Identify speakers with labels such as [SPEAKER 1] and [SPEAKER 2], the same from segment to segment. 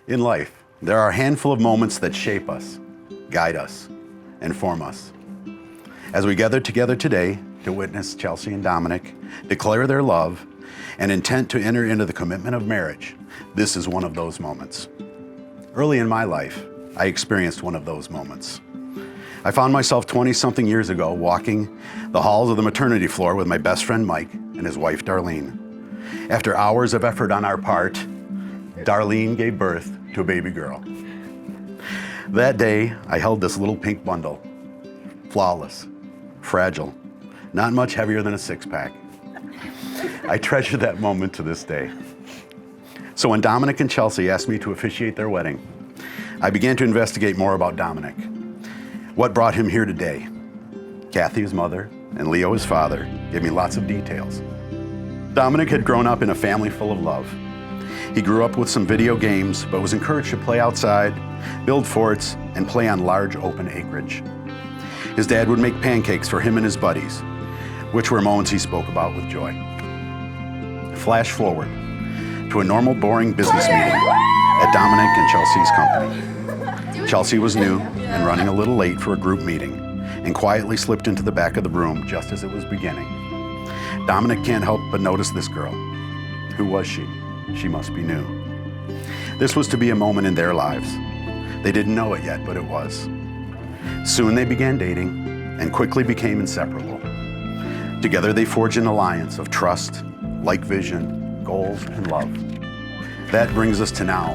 [SPEAKER 1] In life, there are a handful of moments that shape us, guide us, and form us. As we gather together today to witness Chelsea and Dominic declare their love and intent to enter into the commitment of marriage, this is one of those moments. Early in my life, I experienced one of those moments. I found myself 20-something years ago walking the halls of the maternity floor with my best friend Mike and his wife Darlene. After hours of effort on our part, Darlene gave birth to a baby girl. That day, I held this little pink bundle, flawless, fragile, not much heavier than a six-pack. I treasure that moment to this day. So when Dominic and Chelsea asked me to officiate their wedding, I began to investigate more about Dominic. What brought him here today? Kathy, his mother, and Leo, his father, gave me lots of details. Dominic had grown up in a family full of love. He grew up with some video games, but was encouraged to play outside, build forts, and play on large open acreage. His dad would make pancakes for him and his buddies, which were moments he spoke about with joy. Flash forward to a normal, boring business meeting at Dominic and Chelsea's company. Chelsea was new and running a little late for a group meeting and quietly slipped into the back of the room just as it was beginning. Dominic can't help but notice this girl. Who was she? She must be new. This was to be a moment in their lives. They didn't know it yet, but it was. Soon they began dating and quickly became inseparable. Together they forged an alliance of trust, like vision, goals, and love. That brings us to now,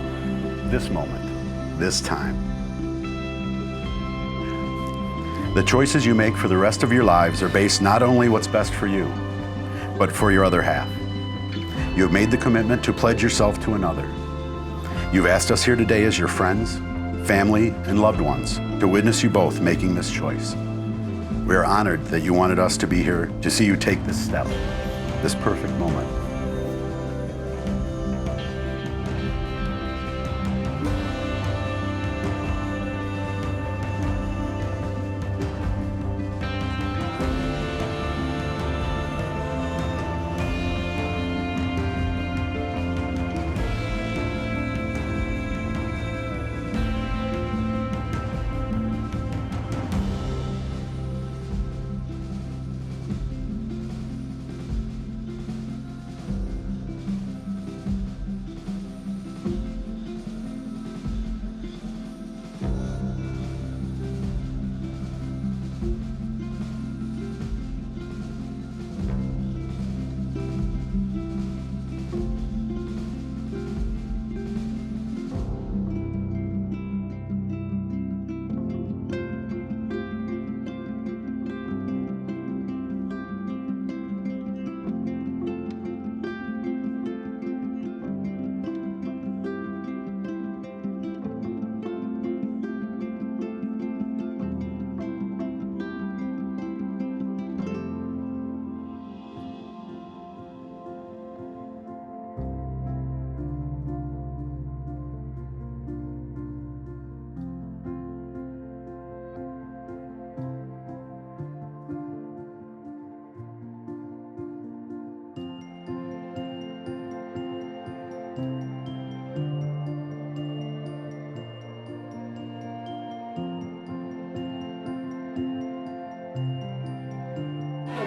[SPEAKER 1] this moment, this time. The choices you make for the rest of your lives are based not only what's best for you, but for your other half. You have made the commitment to pledge yourself to another. You've asked us here today as your friends, family, and loved ones to witness you both making this choice. We are honored that you wanted us to be here to see you take this step, this perfect moment.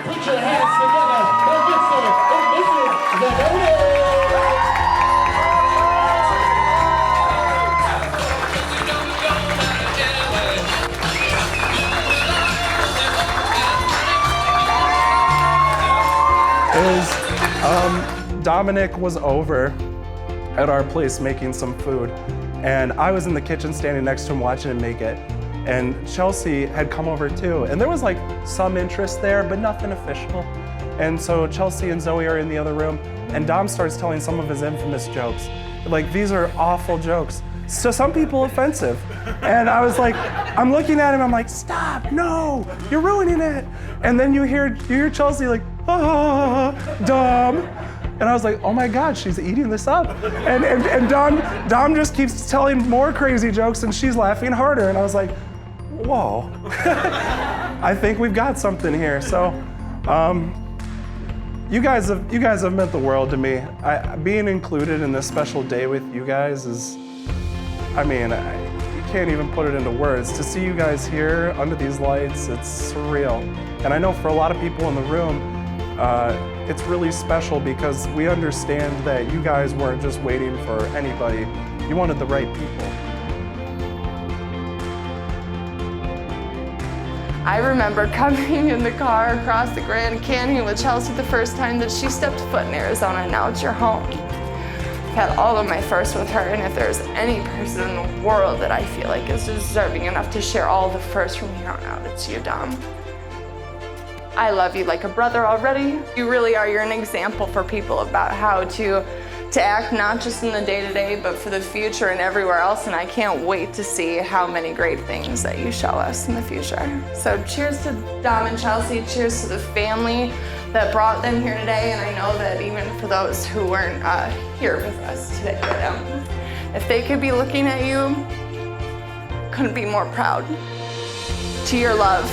[SPEAKER 2] Put your hands together. Let's get started. This is Zanoni.
[SPEAKER 3] Dominic was over at our place making some food, and I was in the kitchen standing next to him watching him make it. And Chelsea had come over too, and there was like some interest there, but nothing official. And so Chelsea and Zoe are in the other room, and Dom starts telling some of his infamous jokes. Like, these are awful jokes. So some people offensive. And I was like, I'm looking at him, I'm like, stop, no, you're ruining it. And then you hear Chelsea like, ah, Dom. And I was like, oh my God, she's eating this up. And Dom just keeps telling more crazy jokes and she's laughing harder. And I was like, whoa, I think we've got something here. So you guys have meant the world to me. Being included in this special day with you guys is I mean, you can't even put it into words. To see you guys here under these lights, it's surreal. And I know for a lot of people in the room, it's really special because we understand that you guys weren't just waiting for anybody. You wanted the right people.
[SPEAKER 4] I remember coming in the car across the Grand Canyon with Chelsea the first time that she stepped foot in Arizona, and now it's your home. I've had all of my firsts with her, and if there's any person in the world that I feel like is deserving enough to share all the firsts from here on out, it's you, Dom. I love you like a brother already. You really are. You're an example for people about how to act, not just in the day-to-day, but for the future and everywhere else. And I can't wait to see how many great things that you show us in the future. So cheers to Dom and Chelsea. Cheers to the family that brought them here today. And I know that even for those who weren't here with us today, if they could be looking at you, couldn't be more proud. To your love.